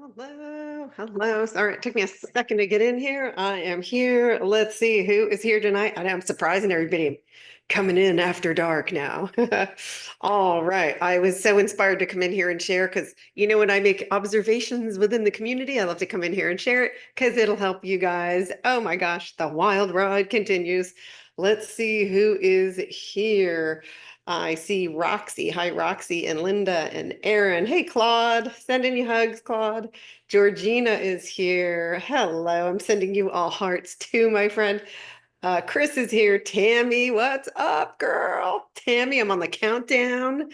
Hello, hello. Sorry, it took me a second to get in here. I am here. Let's see who is here tonight. I know I'm surprising everybody coming in after dark now. All right. I was so inspired to come in here and share because, when I make observations within the community, I love to come in here and share it because it'll help you guys. Oh my gosh, the wild ride continues. Let's see who is here. I see Roxy. Hi, Roxy and Linda and Aaron. Hey, Claude. Sending you hugs, Claude. Georgina is here. Hello. I'm sending you all hearts too, my friend. Chris is here. Tammy, what's up, girl? Tammy, I'm on the countdown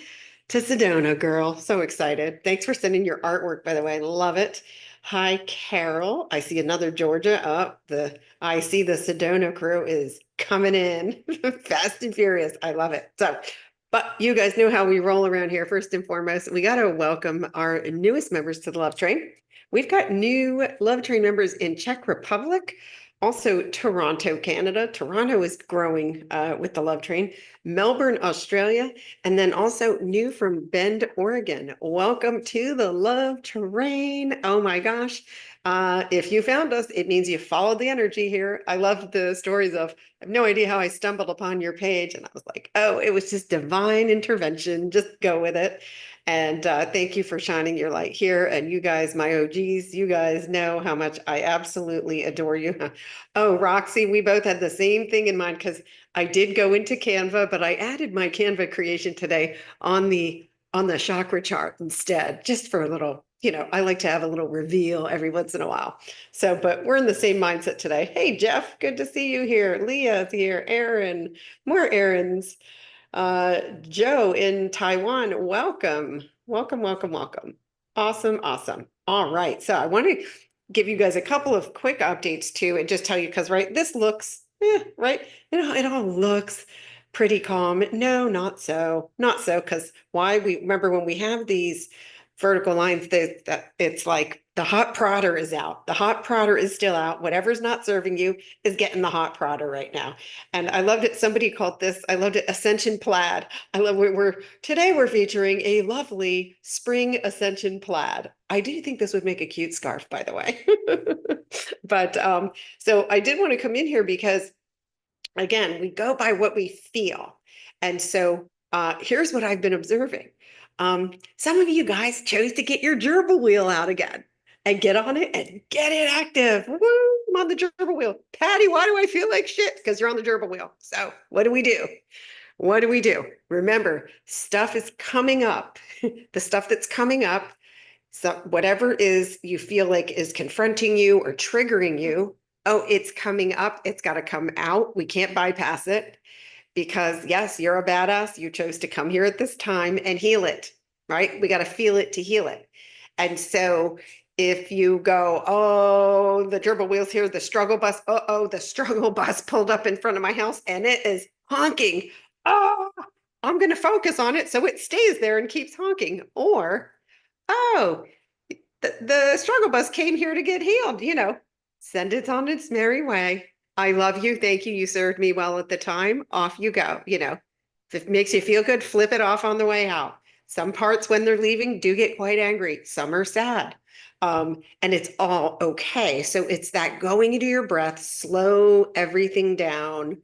to Sedona, girl. So excited. Thanks for sending your artwork, by the way. Love it. Hi, Carol. I see another Georgia. I see the Sedona crew is coming in fast and furious. I love it. But you guys know how we roll around here. First and foremost, we got to welcome our newest members to the Love Train. We've got new Love Train members in Czech Republic, also Toronto, Canada. Toronto is growing with the Love Train. Melbourne, Australia, and then also new from Bend, Oregon. Welcome to the Love Train. Oh my gosh. If you found us, it means you followed the energy here. I love the stories of, I have no idea how I stumbled upon your page. And I was like, oh, it was just divine intervention. Just go with it. And thank you for shining your light here. And you guys, my OGs, you guys know how much I absolutely adore you. Oh, Roxy, we both had the same thing in mind because I did go into Canva, but I added my Canva creation today on the chakra chart instead, just for a little, I like to have a little reveal every once in a while. So, but we're in the same mindset today. Hey, Jeff, good to see you here. Leah's here. Aaron, more Aarons. Joe in Taiwan, welcome. Welcome, welcome, welcome. Awesome, awesome. All right. So I want to give you guys a couple of quick updates too, and just tell you, because this looks, right? It all looks pretty calm. No, not so. Not so, because why? We remember when we have these vertical lines, that it's like the hot prodder is out. The hot prodder is still out. Whatever's not serving you is getting the hot prodder right now. And I loved it. Somebody called this, I loved it, Ascension plaid. I love today we're featuring a lovely spring Ascension plaid. I do think this would make a cute scarf, by the way. But so I did want to come in here because, again, we go by what we feel. And so here's what I've been observing. Some of you guys chose to get your gerbil wheel out again and get on it and get it active. Woo, I'm on the gerbil wheel. Patty, why do I feel like shit? Because you're on the gerbil wheel. So what do we do? What do we do? Remember, stuff is coming up. The stuff that's coming up, so whatever is you feel like is confronting you or triggering you, oh, it's coming up. It's got to come out. We can't bypass it. Because yes, you're a badass. You chose to come here at this time and heal it, right? We got to feel it to heal it. And so if you go, oh, the gerbil wheel's here, the struggle bus, oh, the struggle bus pulled up in front of my house and it is honking. Oh, I'm going to focus on it so it stays there and keeps honking. Or, oh, the struggle bus came here to get healed, send it on its merry way. I love you. Thank you. You served me well at the time. Off you go. If it makes you feel good, flip it off on the way out. Some parts when they're leaving do get quite angry. Some are sad. And it's all okay. So it's that going into your breath, slow everything down.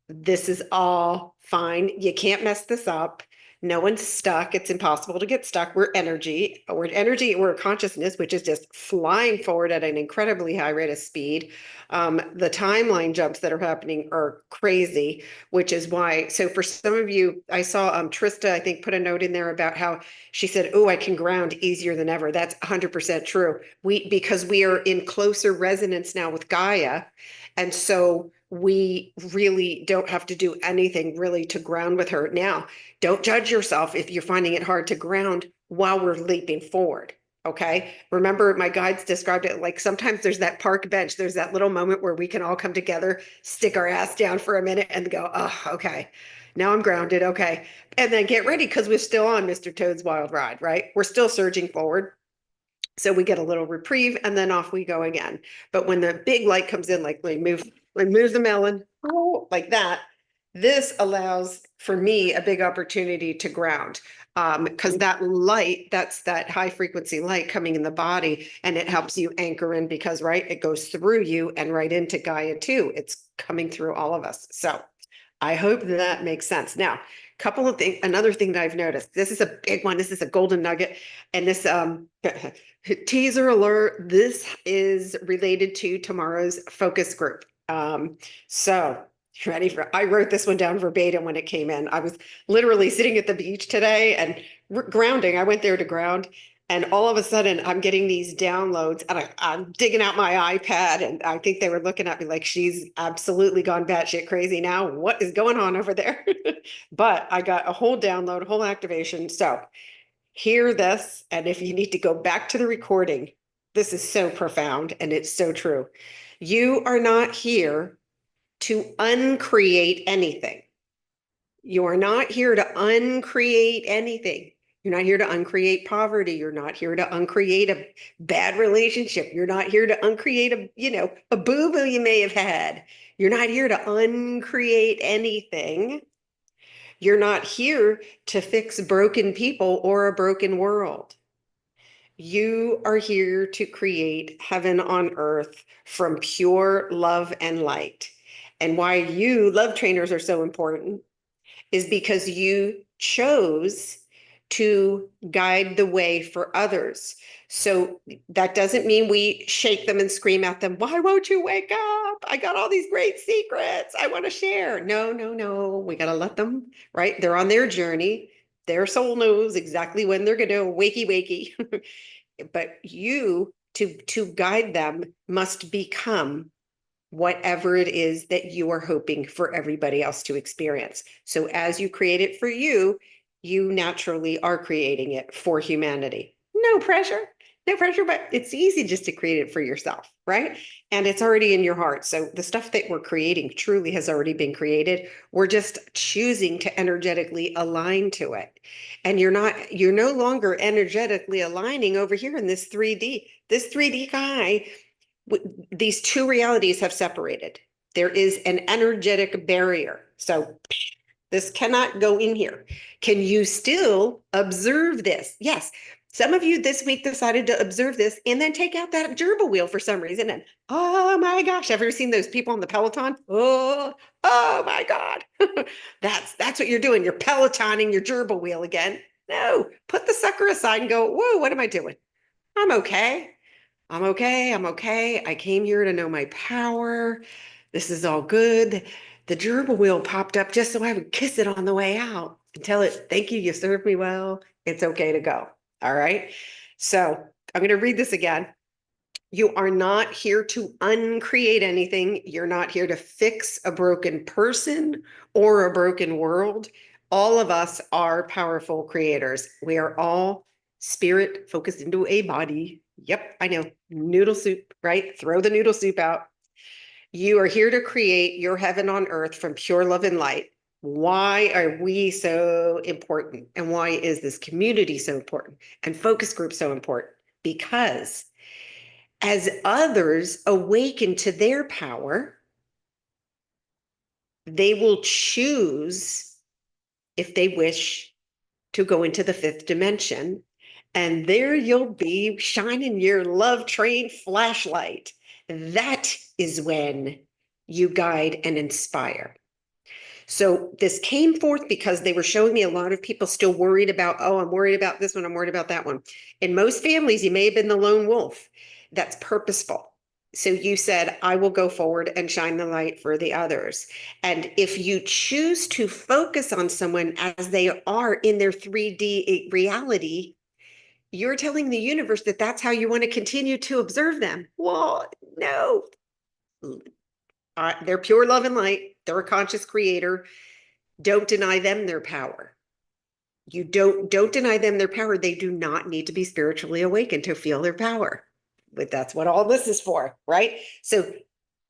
This is all fine. You can't mess this up. No one's stuck. It's impossible to get stuck. We're energy. We're consciousness, which is just flying forward at an incredibly high rate of speed. The timeline jumps that are happening are crazy, which is why. So for some of you, I saw Trista, I think, put a note in there about how she said, oh, I can ground easier than ever. That's 100% true. Because we are in closer resonance now with Gaia. And so we really don't have to do anything really to ground with her. Now, don't judge yourself if you're finding it hard to ground while we're leaping forward. Okay. Remember, my guides described it like sometimes there's that park bench. There's that little moment where we can all come together, stick our ass down for a minute and go, oh, okay. Now I'm grounded. Okay. And then get ready because we're still on Mr. Toad's Wild Ride, right? We're still surging forward. So we get a little reprieve and then off we go again. But when the big light comes in, like move the melon, like that, this allows for me a big opportunity to ground. Because that light, that's that high frequency light coming in the body, and it helps you anchor in because, right, it goes through you and right into Gaia too. It's coming through all of us. So I hope that makes sense. Now, couple of things, another thing that I've noticed, this is a big one. This is a golden nugget. And this teaser alert, this is related to tomorrow's focus group. So ready for, I wrote this one down verbatim when it came in. I was literally sitting at the beach today and grounding. I went there to ground. And all of a sudden, I'm getting these downloads, and I'm digging out my iPad, and I think they were looking at me like she's absolutely gone batshit crazy now. What is going on over there? But I got a whole download, a whole activation. So hear this, and if you need to go back to the recording, this is so profound and it's so true. You are not here to uncreate anything. You are not here to uncreate anything. You're not here to uncreate poverty. You're not here to uncreate a bad relationship. You're not here to uncreate a boo-boo you may have had. You're not here to uncreate anything. You're not here to fix broken people or a broken world. You are here to create heaven on earth from pure love and light. And why you love trainers are so important is because you chose to guide the way for others. So that doesn't mean we shake them and scream at them, why won't you wake up? I got all these great secrets I want to share. No, no, no. We got to let them, right? They're on their journey. Their soul knows exactly when they're going to wakey, wakey. But you, to guide them, must become whatever it is that you are hoping for everybody else to experience. So as you create it for you, you naturally are creating it for humanity. No pressure, no pressure, but it's easy just to create it for yourself, right? And it's already in your heart. So the stuff that we're creating truly has already been created. We're just choosing to energetically align to it. And you're no longer energetically aligning over here in this 3D. This 3D guy, these two realities have separated. There is an energetic barrier. So this cannot go in here. Can you still observe this? Yes. Some of you this week decided to observe this and then take out that gerbil wheel for some reason. And oh my gosh, have you ever seen those people on the Peloton? Oh my God. That's what you're doing. You're Pelotoning your gerbil wheel again. No, put the sucker aside and go, whoa, what am I doing? I'm okay. I'm okay. I'm okay. I came here to know my power. This is all good. The gerbil wheel popped up just so I would kiss it on the way out and tell it, thank you. You served me well. It's okay to go. All right. So I'm going to read this again. You are not here to uncreate anything. You're not here to fix a broken person or a broken world. All of us are powerful creators. We are all spirit focused into a body. Yep, I know. Noodle soup, right? Throw the noodle soup out. You are here to create your heaven on earth from pure love and light. Why are we so important? And why is this community so important? And focus group so important? Because as others awaken to their power, they will choose, if they wish, to go into the fifth dimension. And there you'll be shining your love train flashlight. That is when you guide and inspire. So this came forth because they were showing me a lot of people still worried about, oh, I'm worried about this one, I'm worried about that one. In most families, you may have been the lone wolf. That's purposeful. So you said, I will go forward and shine the light for the others. And if you choose to focus on someone as they are in their 3D reality, you're telling the universe that that's how you want to continue to observe them. Well, no. They're pure love and light. They're a conscious creator. Don't deny them their power. You don't deny them their power. They do not need to be spiritually awakened to feel their power. But that's what all this is for, right? So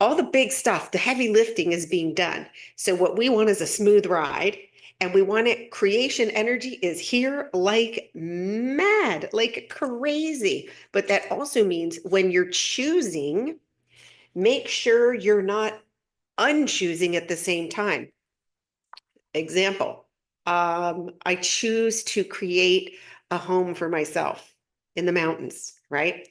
all the big stuff, the heavy lifting is being done. So what we want is a smooth ride, and we want it. Creation energy is here like mad, like crazy. But that also means when you're choosing, make sure you're not unchoosing at the same time. Example, I choose to create a home for myself in the mountains, right?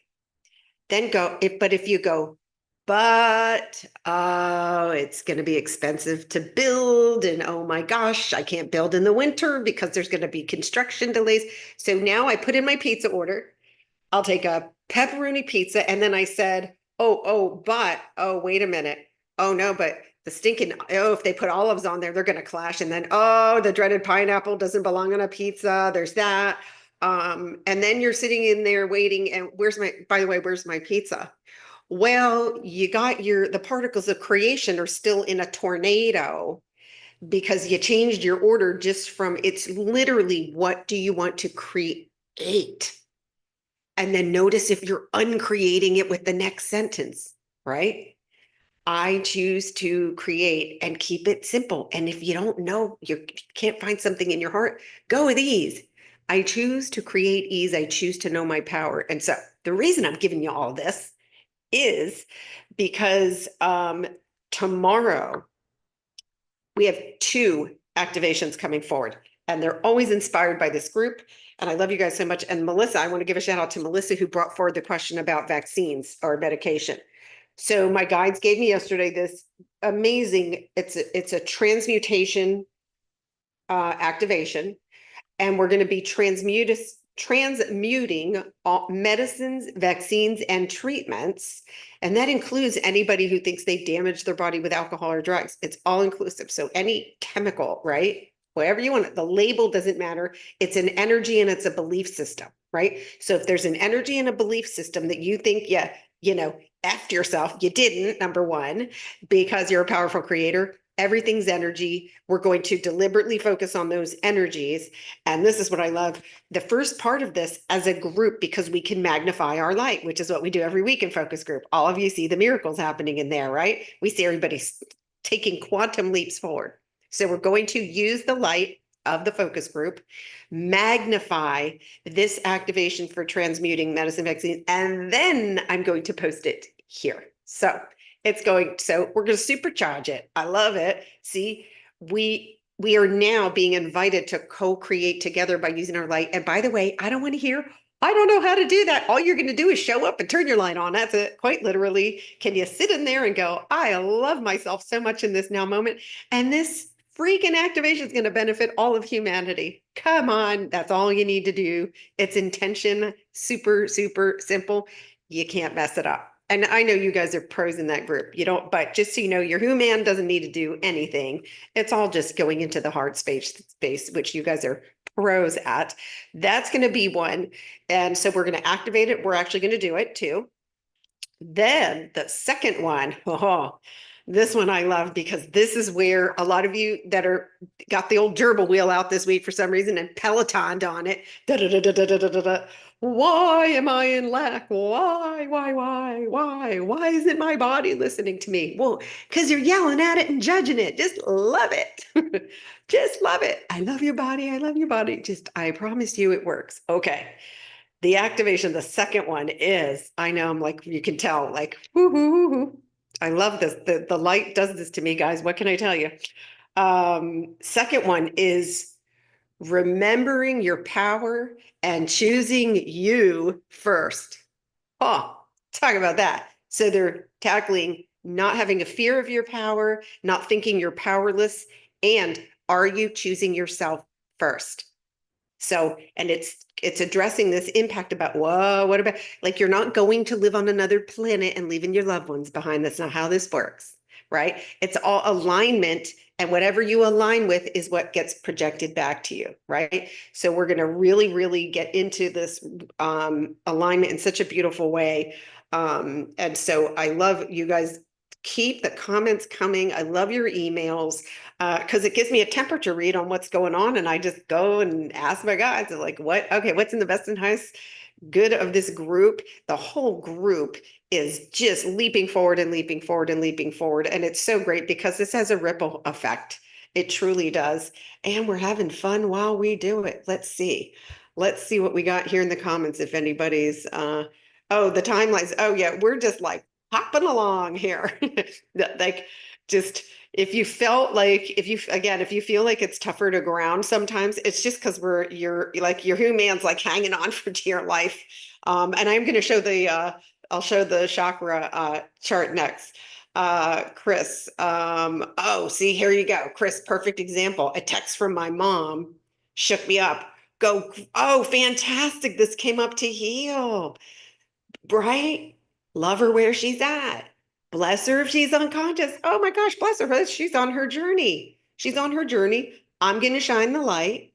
Then but if you go, but oh, it's going to be expensive to build. And oh my gosh, I can't build in the winter because there's going to be construction delays. So now I put in my pizza order. I'll take a pepperoni pizza. And then I said, oh, wait a minute. Oh no, but the stinking, oh, if they put olives on there, they're going to clash. And then, oh, the dreaded pineapple doesn't belong on a pizza. There's that. And then you're sitting in there waiting. And by the way, where's my pizza? Well, you got the particles of creation are still in a tornado because you changed your order just from, it's literally, what do you want to create? And then notice if you're uncreating it with the next sentence, right? I choose to create and keep it simple. And if you don't know, you can't find something in your heart, go with ease. I choose to create ease. I choose to know my power. And so the reason I'm giving you all this is because tomorrow we have 2 activations coming forward, and they're always inspired by this group. And I love you guys so much. And Melissa, I want to give a shout out to Melissa, who brought forward the question about vaccines or medication. So my guides gave me yesterday this amazing, it's a transmutation activation, and we're going to be transmuting all medicines, vaccines, and treatments. And that includes anybody who thinks they've damaged their body with alcohol or drugs. It's all inclusive. So any chemical, right? Whatever you want, the label doesn't matter. It's an energy and it's a belief system, right? So if there's an energy and a belief system that you think, yeah, F yourself, you didn't, number one, because you're a powerful creator. Everything's energy. We're going to deliberately focus on those energies. And this is what I love. The first part of this as a group, because we can magnify our light, which is what we do every week in focus group. All of you see the miracles happening in there, right? We see everybody taking quantum leaps forward. So we're going to use the light of the focus group, magnify this activation for transmuting medicine vaccine, and then I'm going to post it here. So we're going to supercharge it. I love it. See, we are now being invited to co-create together by using our light. And by the way, I don't want to hear, I don't know how to do that. All you're going to do is show up and turn your light on. That's it. Quite literally. Can you sit in there and go, I love myself so much in this now moment. And this freaking activation is going to benefit all of humanity. Come on. That's all you need to do. It's intention. Super, super simple. You can't mess it up. And I know you guys are pros in that group. You don't, but just so you know, your human doesn't need to do anything. It's all just going into the heart space, which you guys are pros at. That's going to be one. And so we're going to activate it. We're actually going to do it too. Then the second one, this one I love, because this is where a lot of you that got the old gerbil wheel out this week for some reason and Pelotoned on it. Da, da, da, da, da, da, da, da. Why am I in lack? Why isn't my body listening to me? Well, because you're yelling at it and judging it. Just love it. Just love it. I love your body. I love your body. I promise you it works. Okay. The activation, the second one is, I know, I'm like, you can tell, like, woo. I love this. The light does this to me, guys. What can I tell you? Second one is remembering your power and choosing you first. Oh, talk about that. So they're tackling not having a fear of your power, not thinking you're powerless, and are you choosing yourself first? So, and it's addressing this impact about, whoa, what about, like, you're not going to live on another planet and leaving your loved ones behind. That's not how this works, right? It's all alignment, and whatever you align with is what gets projected back to you, right? So we're going to really, really get into this alignment in such a beautiful way. And so I love you guys. Keep the comments coming. I love your emails because it gives me a temperature read on what's going on. And I just go and ask my guides, like, what's in the best and highest good of this group? The whole group is just leaping forward and leaping forward and leaping forward. And it's so great because this has a ripple effect. It truly does. And we're having fun while we do it. Let's see. Let's see what we got here in the comments. If anybody's, the timelines. Oh yeah, we're just like hopping along here. Like, just, If you felt like, if you feel like it's tougher to ground sometimes, it's just because you're like, your human's like hanging on for dear life. And I'm going to show I'll show the chakra chart next. Chris, oh, see, here you go. Chris, perfect example. A text from my mom shook me up. Go, oh, fantastic. This came up to heal, right? Love her where she's at. Bless her if she's unconscious. Oh my gosh, bless her. She's on her journey. She's on her journey. I'm going to shine the light.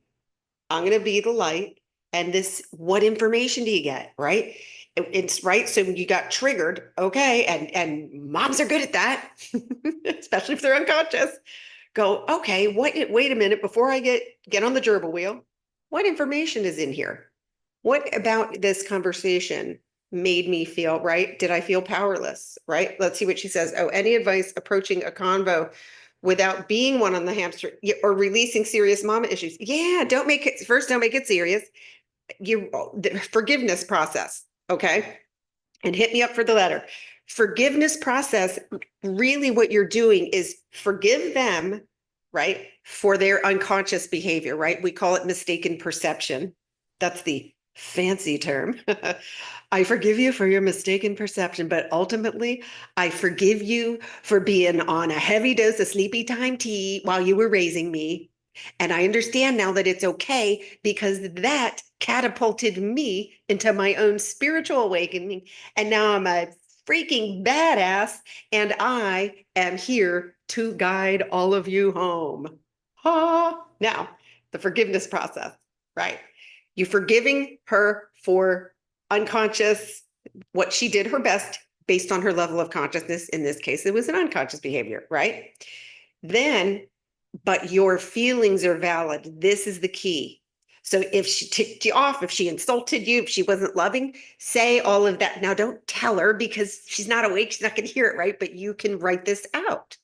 I'm going to be the light. And this, what information do you get? Right? It's right. So you got triggered. Okay. And moms are good at that, especially if they're unconscious. Go, okay, wait a minute before I get on the gerbil wheel. What information is in here? What about this conversation made me feel right? Did I feel powerless? Right? Let's see what she says. Oh, any advice approaching a convo without being one on the hamster or releasing serious mama issues? Yeah, don't make it serious. The forgiveness process. Okay. And hit me up for the letter. Forgiveness process, really what you're doing is forgive them, right, for their unconscious behavior, right? We call it mistaken perception. That's the fancy term. I forgive you for your mistaken perception, but ultimately, I forgive you for being on a heavy dose of sleepy time tea while you were raising me. And I understand now that it's okay because that catapulted me into my own spiritual awakening. And now I'm a freaking badass and I am here to guide all of you home. Now, the forgiveness process, right? You forgiving her for unconscious, what she did her best based on her level of consciousness. In this case, it was an unconscious behavior, right? Then, but your feelings are valid. This is the key. So if she ticked you off, if she insulted you, if she wasn't loving, say all of that. Now, don't tell her because she's not awake. She's not going to hear it, right? But you can write this out.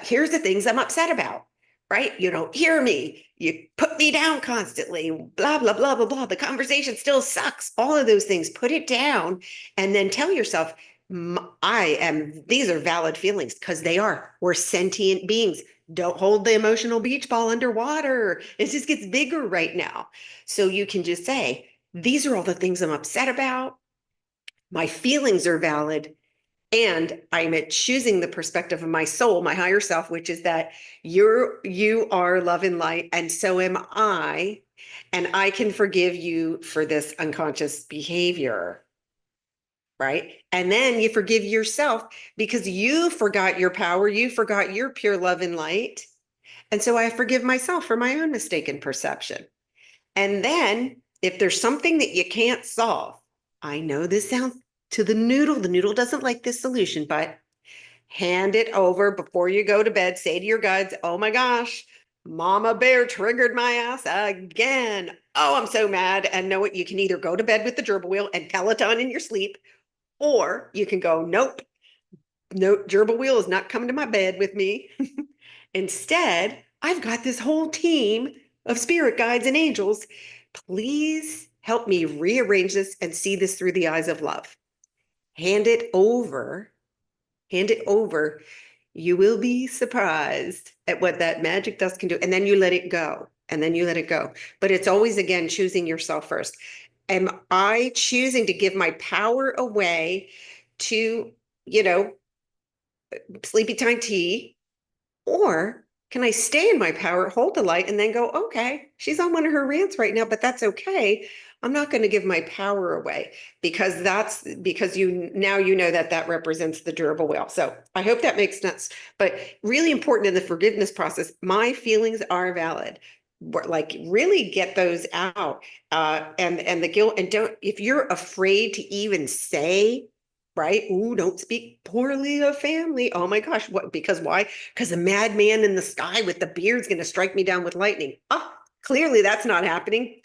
Here's the things I'm upset about, right? You don't hear me. You put me down constantly, blah, blah, blah, blah, blah. The conversation still sucks. All of those things, put it down and then tell yourself, these are valid feelings because they are. We're sentient beings. Don't hold the emotional beach ball underwater. It just gets bigger right now. So you can just say, these are all the things I'm upset about. My feelings are valid. And I'm at choosing the perspective of my soul, my higher self, which is that you are love and light, and so am I. And I can forgive you for this unconscious behavior. Right. And then you forgive yourself because you forgot your power, you forgot your pure love and light. And so I forgive myself for my own mistaken perception. And then if there's something that you can't solve, I know this sounds to the noodle doesn't like this solution, but hand it over before you go to bed. Say to your guides, oh my gosh, Mama Bear triggered my ass again. Oh, I'm so mad. And know what? You can either go to bed with the gerbil wheel and Peloton in your sleep, or you can go, nope, no, gerbil wheel is not coming to my bed with me. Instead, I've got this whole team of spirit guides and angels. Please help me rearrange this and see this through the eyes of love. Hand it over. Hand it over. You will be surprised at what that magic dust can do. And then you let it go. And then you let it go. But it's always, again, choosing yourself first. Am I choosing to give my power away to, you know, sleepy time tea? Or can I stay in my power, hold the light, and then go, okay, she's on one of her rants right now, but that's okay. I'm not going to give my power away because you know that represents the gerbil whale. So I hope that makes sense. But really important in the forgiveness process, my feelings are valid. Like really get those out. And the guilt, and don't, if you're afraid to even say, right? Ooh, don't speak poorly of family. Oh my gosh. What? Because why? Because a madman in the sky with the beard's going to strike me down with lightning. Oh, clearly that's not happening.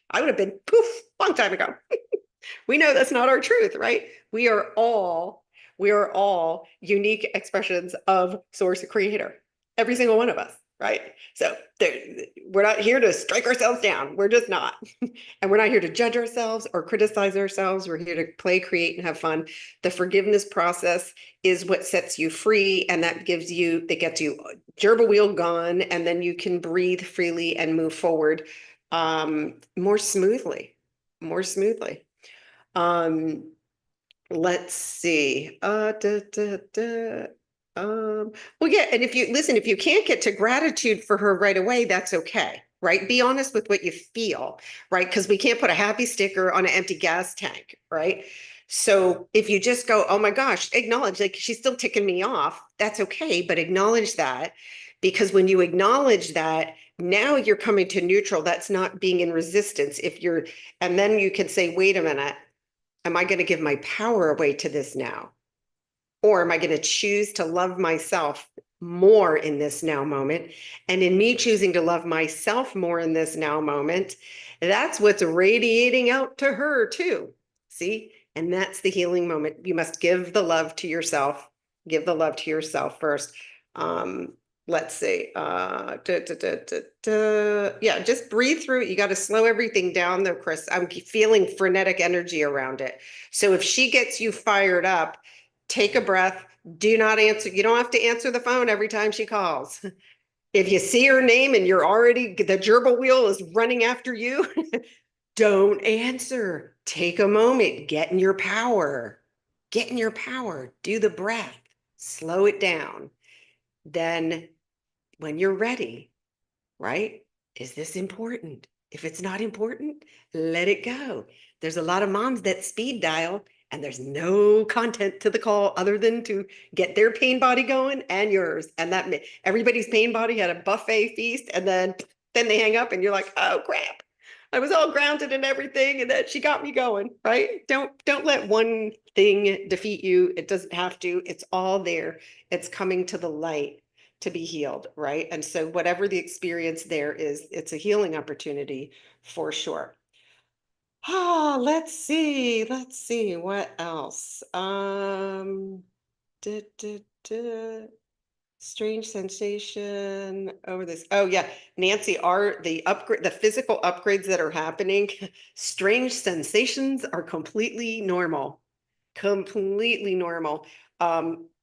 I would have been poof long time ago. We know that's not our truth, right? We are all unique expressions of source creator. Every single one of us, right? So we're not here to strike ourselves down. We're just not. And we're not here to judge ourselves or criticize ourselves. We're here to play, create, and have fun. The forgiveness process is what sets you free. And that gets you gerbil wheel gone. And then you can breathe freely and move forward more smoothly, more smoothly. Let's see. Well, yeah, and if you can't get to gratitude for her right away, that's okay, right? Be honest with what you feel, right? Because we can't put a happy sticker on an empty gas tank, right? So if you just go, oh my gosh, acknowledge, like she's still ticking me off, that's okay, but acknowledge that, because when you acknowledge that, now you're coming to neutral. That's not being in resistance. And then you can say, wait a minute, am I going to give my power away to this now? Or am I going to choose to love myself more in this now moment? And in me choosing to love myself more in this now moment, that's what's radiating out to her too. See? And that's the healing moment. You must give the love to yourself. Give the love to yourself first. Um, let's see. Yeah, just breathe through it. You got to slow everything down though, Chris. I'm feeling frenetic energy around it. So if she gets you fired up, take a breath. Do not answer. You don't have to answer the phone every time she calls. If you see her name and the gerbil wheel is running after you, don't answer. Take a moment. Get in your power. Get in your power. Do the breath. Slow it down. Then when you're ready, right? Is this important? If it's not important, let it go. There's a lot of moms that speed dial and there's no content to the call other than to get their pain body going and yours. And that everybody's pain body had a buffet feast, and then they hang up and you're like, oh crap. I was all grounded and everything, and then she got me going, right? Don't let one thing defeat you. It doesn't have to. It's all there. It's coming to the light to be healed, right? And so whatever the experience there is, it's a healing opportunity for sure. Ah, let's see what else. Duh, duh, duh. Strange sensation over this. Oh yeah, Nancy, are the physical upgrades that are happening, strange sensations are completely normal. Completely normal.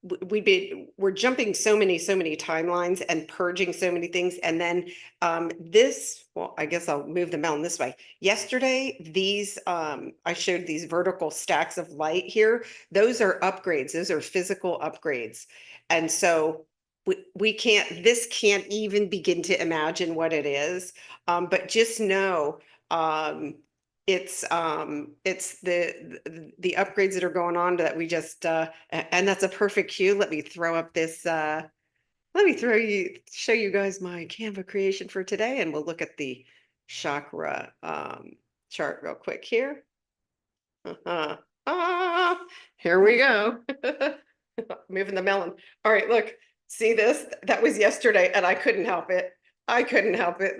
We're jumping so many timelines and purging so many things. And then well, I guess I'll move the melon this way. Yesterday, I showed these vertical stacks of light here. Those are upgrades. Those are physical upgrades. And so this can't even begin to imagine what it is. But just know, it's the upgrades that are going on that we just and that's a perfect cue. Let me throw up this show you guys my Canva creation for today, and we'll look at the chakra chart real quick here. Uh-huh. Ah, here we go. Moving the melon. All right, look, see this? That was yesterday and I couldn't help it. I couldn't help it.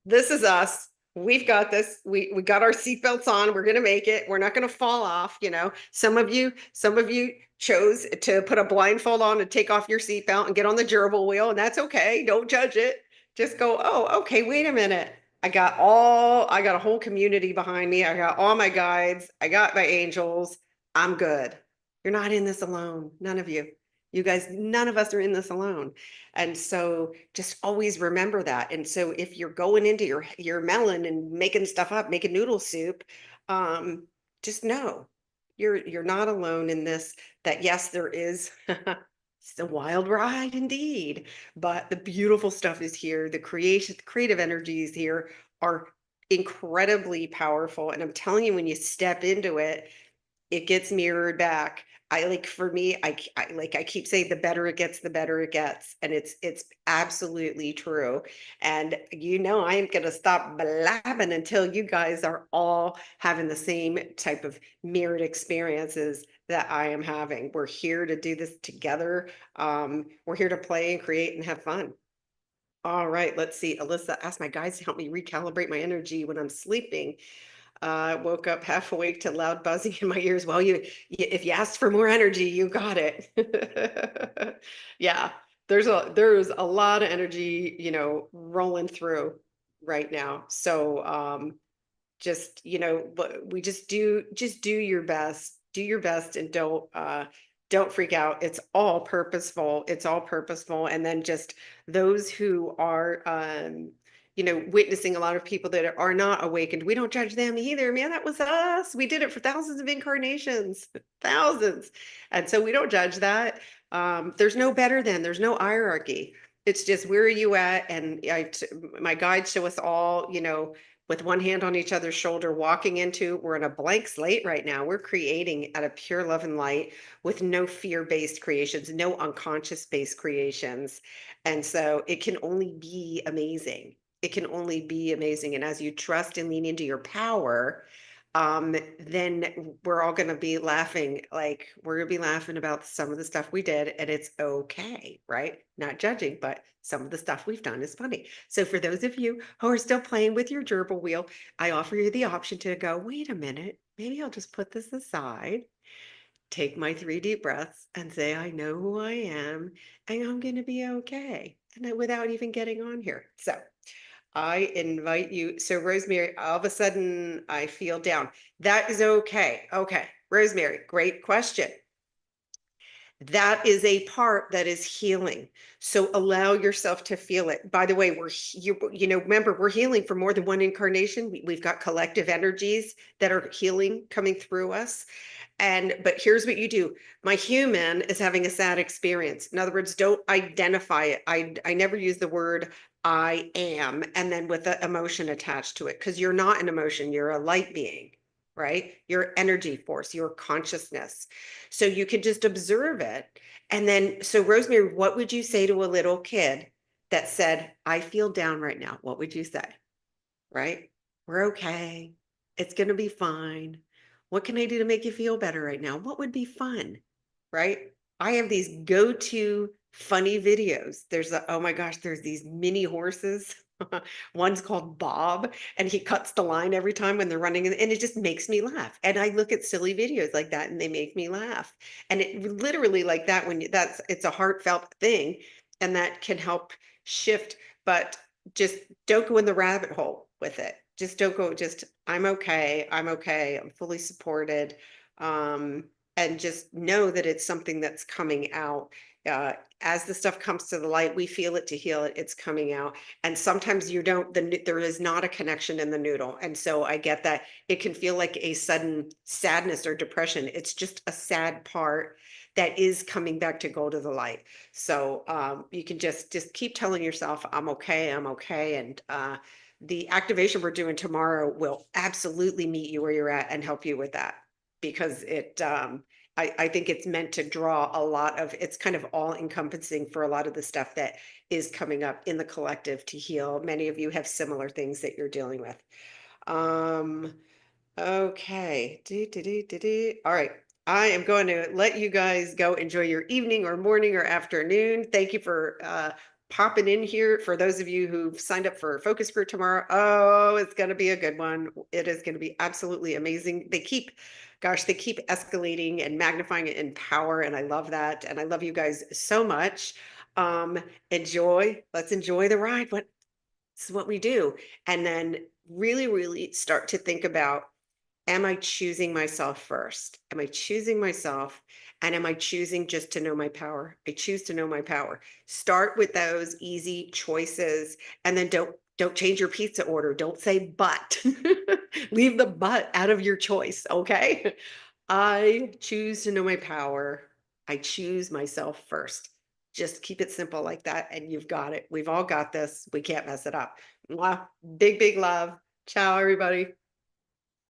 This is us. We've got this. We got our seatbelts on. We're gonna make it. We're not gonna fall off. Some of you chose to put a blindfold on and take off your seatbelt and get on the gerbil wheel, and that's okay. Don't judge it. Just go, oh, okay, wait a minute. I got a whole community behind me. I got all my guides. I got my angels. I'm good. You're not in this alone. None of you. You guys, none of us are in this alone. And so just always remember that. And so if you're going into your melon and making stuff up, making noodle soup, just know you're not alone in this, that yes, there is it's a wild ride indeed, but the beautiful stuff is here. The creative energies here are incredibly powerful. And I'm telling you, when you step into it, it gets mirrored back. For me, I keep saying, the better it gets, the better it gets. And it's absolutely true. And I am going to stop blabbing until you guys are all having the same type of mirrored experiences that I am having. We're here to do this together. We're here to play and create and have fun. All right, let's see. Alyssa asked my guides to help me recalibrate my energy when I'm sleeping. I woke up half awake to loud buzzing in my ears. Well, if you asked for more energy, you got it. Yeah, there's a lot of energy, rolling through right now. So just, but we just do your best. Do your best and don't freak out. It's all purposeful. It's all purposeful. And then just those who are witnessing a lot of people that are not awakened, we don't judge them either. Man, that was us. We did it for thousands of incarnations, thousands. And so we don't judge that. There's no better than, there's no hierarchy. It's just where are you at? And my guides show us all, with one hand on each other's shoulder, walking into, we're in a blank slate right now. We're creating out of pure love and light with no fear-based creations, no unconscious-based creations. And so it can only be amazing. It can only be amazing. And as you trust and lean into your power, then we're all going to be laughing. Like we're going to be laughing about some of the stuff we did, and it's okay, right? Not judging, but some of the stuff we've done is funny. So for those of you who are still playing with your gerbil wheel, I offer you the option to go, wait a minute, maybe I'll just put this aside, take my 3 deep breaths and say, I know who I am, and I'm going to be okay. And without even getting on here. So I invite you. So, Rosemary, all of a sudden I feel down. That is okay. Okay. Rosemary, great question. That is a part that is healing. So allow yourself to feel it. By the way, remember, we're healing for more than one incarnation. We've got collective energies that are healing coming through us. But here's what you do. My human is having a sad experience. In other words, don't identify it. I never use the word I am and then with the emotion attached to it, because you're not an emotion, you're a light being, right? Your energy force, your consciousness. So you can just observe it. And then, so Rosemary, what would you say to a little kid that said, I feel down right now? What would you say? Right? We're okay. It's going to be fine. What can I do to make you feel better right now? What would be fun? Right? I have these go-to funny videos. Oh my gosh, there's these mini horses. One's called Bob, and he cuts the line every time when they're running, and it just makes me laugh. And I look at silly videos like that, and they make me laugh. And it literally like that it's a heartfelt thing, and that can help shift. But just don't go in the rabbit hole with it. Just don't go, just, I'm okay. I'm okay. I'm fully supported. And just know that it's something that's coming out. As the stuff comes to the light, we feel it to heal it. It's coming out. And sometimes there is not a connection in the noodle. And so I get that it can feel like a sudden sadness or depression. It's just a sad part that is coming back to go to the light. So you can just keep telling yourself, I'm okay, I'm okay. And the activation we're doing tomorrow will absolutely meet you where you're at and help you with that, because I think it's meant to draw a lot of, it's kind of all encompassing for a lot of the stuff that is coming up in the collective to heal. Many of you have similar things that you're dealing with. Okay. All right. I am going to let you guys go enjoy your evening or morning or afternoon. Thank you for popping in here. For those of you who've signed up for focus group tomorrow, oh, it's going to be a good one. It is going to be absolutely amazing. They keep escalating and magnifying it in power, and I love that. And I love you guys so much. Let's enjoy the ride. This is what we do. And then really, really start to think about, am I choosing myself first? Am I choosing myself? And am I choosing just to know my power? I choose to know my power. Start with those easy choices, and then don't change your pizza order. Don't say but. Leave the but out of your choice, okay? I choose to know my power. I choose myself first. Just keep it simple like that, and you've got it. We've all got this. We can't mess it up. Mwah. Big, big love. Ciao, everybody.